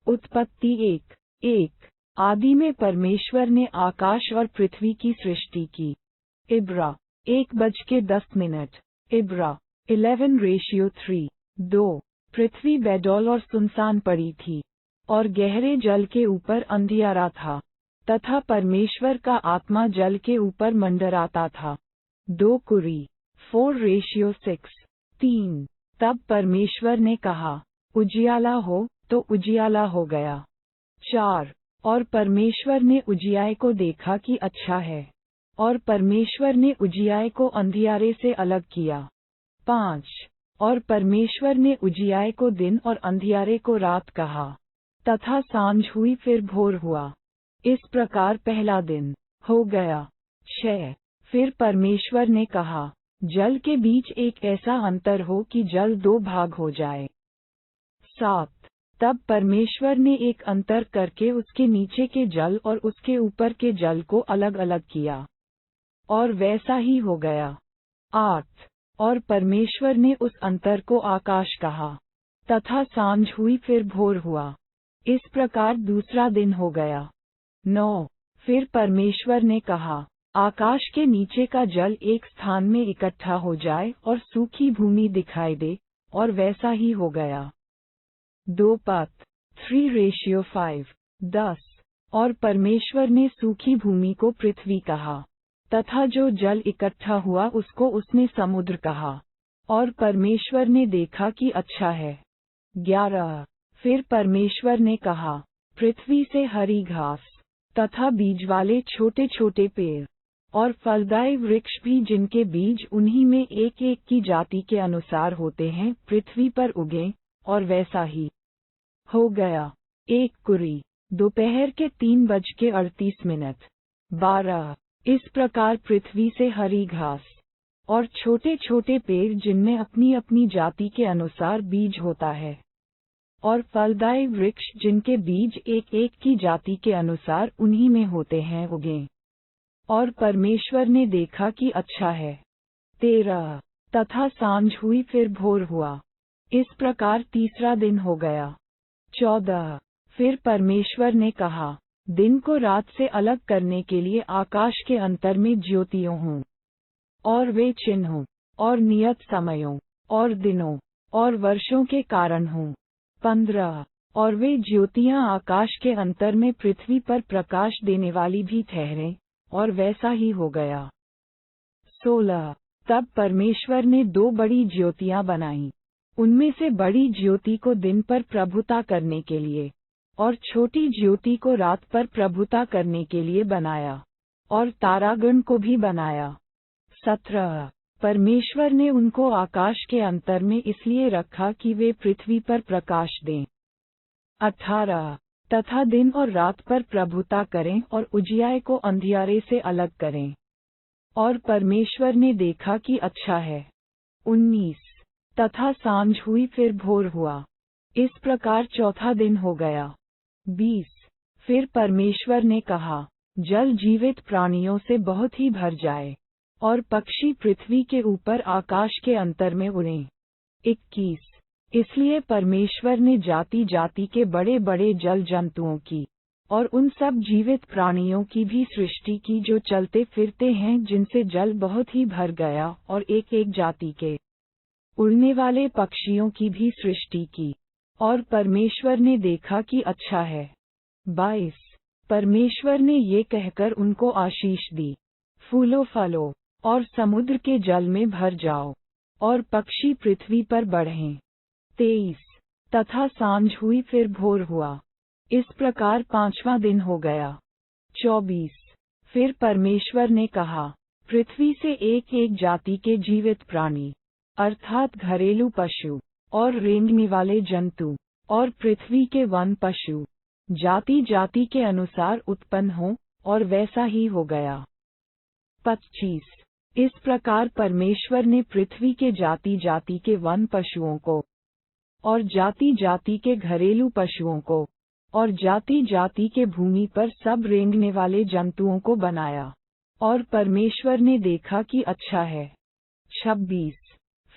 उत्पत्ति 1:1। आदि में परमेश्वर ने आकाश और पृथ्वी की सृष्टि की। इब्रा 1:10। इब्रा 11:3। 2। पृथ्वी बेडौल और सुनसान पड़ी थी, और गहरे जल के ऊपर अंधियारा था, तथा परमेश्वर का आत्मा जल के ऊपर मंडराता था। 2 कुरी 4:6। 3। तब परमेश्वर ने कहा, उजियाला हो, तो उजियाला हो गया। 4। और परमेश्वर ने उजियाए को देखा कि अच्छा है, और परमेश्वर ने उजियाए को अंधियारे से अलग किया। 5। और परमेश्वर ने उजियाए को दिन और अंधियारे को रात कहा, तथा सांझ हुई फिर भोर हुआ। इस प्रकार पहला दिन हो गया। 6। फिर परमेश्वर ने कहा, जल के बीच एक ऐसा अंतर हो कि जल 2 भाग हो जाए। 7। तब परमेश्वर ने एक अंतर करके उसके नीचे के जल और उसके ऊपर के जल को अलग अलग किया, और वैसा ही हो गया। 8। और परमेश्वर ने उस अंतर को आकाश कहा, तथा सांझ हुई फिर भोर हुआ। इस प्रकार दूसरा दिन हो गया। 9। फिर परमेश्वर ने कहा, आकाश के नीचे का जल एक स्थान में इकट्ठा हो जाए और सूखी भूमि दिखाई दे, और वैसा ही हो गया। 2 पत 3:5। 10। और परमेश्वर ने सूखी भूमि को पृथ्वी कहा, तथा जो जल इकट्ठा हुआ उसको उसने समुद्र कहा, और परमेश्वर ने देखा कि अच्छा है। 11। फिर परमेश्वर ने कहा, पृथ्वी से हरी घास, तथा बीज वाले छोटे छोटे पेड़, और फलदायी वृक्ष भी जिनके बीज उन्हीं में एक एक की जाति के अनुसार होते हैं, पृथ्वी पर उगे, और वैसा ही हो गया। 1 कुरी दोपहर के 3:38। 12। इस प्रकार पृथ्वी से हरी घास, और छोटे छोटे पेड़ जिनमें अपनी अपनी जाति के अनुसार बीज होता है, और फलदायी वृक्ष जिनके बीज एक एक की जाति के अनुसार उन्हीं में होते हैं, उगे। और परमेश्वर ने देखा कि अच्छा है। 13। तथा सांझ हुई फिर भोर हुआ। इस प्रकार तीसरा दिन हो गया। 14। फिर परमेश्वर ने कहा, दिन को रात से अलग करने के लिए आकाश के अंतर में ज्योतियों हों, और वे चिन्हों, और नियत समयों, और दिनों, और वर्षों के कारण हों। 15। और वे ज्योतियां आकाश के अंतर में पृथ्वी पर प्रकाश देने वाली भी ठहरें, और वैसा ही हो गया। 16। तब परमेश्वर ने 2 बड़ी ज्योतियां बनाईं, उनमें से बड़ी ज्योति को दिन पर प्रभुता करने के लिए, और छोटी ज्योति को रात पर प्रभुता करने के लिए बनाया, और तारागण को भी बनाया। 17। परमेश्वर ने उनको आकाश के अंतर में इसलिए रखा कि वे पृथ्वी पर प्रकाश दें। 18। तथा दिन और रात पर प्रभुता करें और उजियाए को अंधियारे से अलग करें। और परमेश्वर ने देखा कि अच्छा है। 19। तथा सांझ हुई फिर भोर हुआ। इस प्रकार चौथा दिन हो गया। 20। फिर परमेश्वर ने कहा, जल जीवित प्राणियों से बहुत ही भर जाए, और पक्षी पृथ्वी के ऊपर आकाश के अंतर में उड़ें। 21। इसलिए परमेश्वर ने जाति जाति के बड़े बड़े जल जंतुओं की, और उन सब जीवित प्राणियों की भी सृष्टि की जो चलते फिरते हैं, जिनसे जल बहुत ही भर गया, और एक एक जाति के उड़ने वाले पक्षियों की भी सृष्टि की। और परमेश्वर ने देखा कि अच्छा है। 22। परमेश्वर ने ये कहकर उनको आशीष दी, फूलो फलो, और समुद्र के जल में भर जाओ, और पक्षी पृथ्वी पर बढ़ें। 23। तथा सांझ हुई फिर भोर हुआ। इस प्रकार पांचवां दिन हो गया। 24। फिर परमेश्वर ने कहा, पृथ्वी से एक एक जाति के जीवित प्राणी, अर्थात घरेलू पशु, और रेंगने वाले जंतु, और पृथ्वी के वन पशु, जाति जाति के अनुसार उत्पन्न हो, और वैसा ही हो गया। 25। इस प्रकार परमेश्वर ने पृथ्वी के जाति जाति के वन पशुओं को, और जाति जाति के घरेलू पशुओं को, और जाति जाति के भूमि पर सब रेंगने वाले जंतुओं को बनाया, और परमेश्वर ने देखा कि अच्छा है। 26।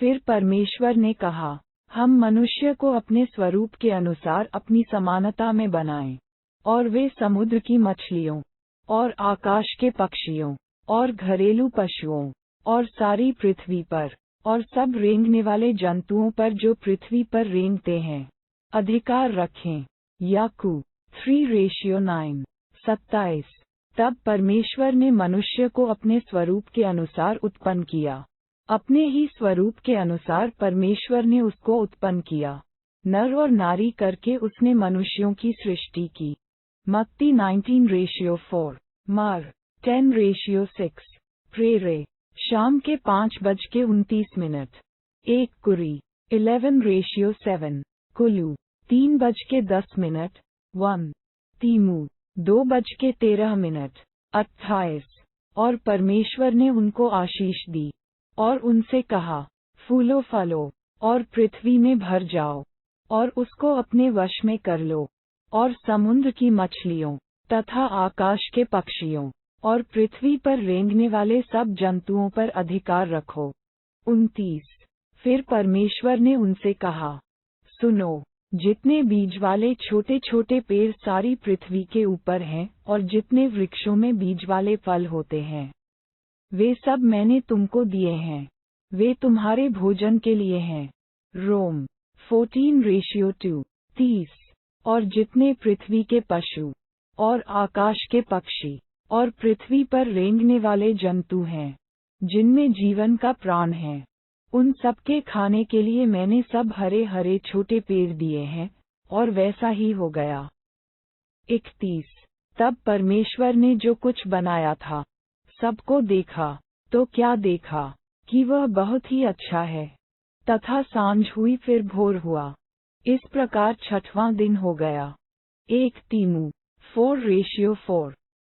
फिर परमेश्वर ने कहा, हम मनुष्य को अपने स्वरूप के अनुसार अपनी समानता में बनाएं, और वे समुद्र की मछलियों, और आकाश के पक्षियों, और घरेलू पशुओं, और सारी पृथ्वी पर, और सब रेंगने वाले जंतुओं पर जो पृथ्वी पर रेंगते हैं, अधिकार रखें। याकूब 3:9। 27। तब परमेश्वर ने मनुष्य को अपने स्वरूप के अनुसार उत्पन्न किया, अपने ही स्वरूप के अनुसार परमेश्वर ने उसको उत्पन्न किया, नर और नारी करके उसने मनुष्यों की सृष्टि की। मत्ती 19:4। मार 10:6। प्रेरे शाम के 5:29। एक कुरी 11:7। कुल्लू 3:10। 1 तीमू 2:13। 28। और परमेश्वर ने उनको आशीष दी, और उनसे कहा, फूलो फलो, और पृथ्वी में भर जाओ, और उसको अपने वश में कर लो, और समुद्र की मछलियों, तथा आकाश के पक्षियों, और पृथ्वी पर रेंगने वाले सब जंतुओं पर अधिकार रखो। 29। फिर परमेश्वर ने उनसे कहा, सुनो, जितने बीज वाले छोटे छोटे पेड़ सारी पृथ्वी के ऊपर हैं, और जितने वृक्षों में बीज वाले फल होते हैं, वे सब मैंने तुमको दिए हैं, वे तुम्हारे भोजन के लिए हैं। रोम 14:2। 30। और जितने पृथ्वी के पशु, और आकाश के पक्षी, और पृथ्वी पर रेंगने वाले जंतु हैं, जिनमें जीवन का प्राण है, उन सबके खाने के लिए मैंने सब हरे हरे छोटे पेड़ दिए हैं, और वैसा ही हो गया। 31। तब परमेश्वर ने जो कुछ बनाया था, सबको देखा, तो क्या देखा, कि वह बहुत ही अच्छा है। तथा सांझ हुई फिर भोर हुआ, इस प्रकार 6वां दिन हो गया। 1 तीमू 4:4।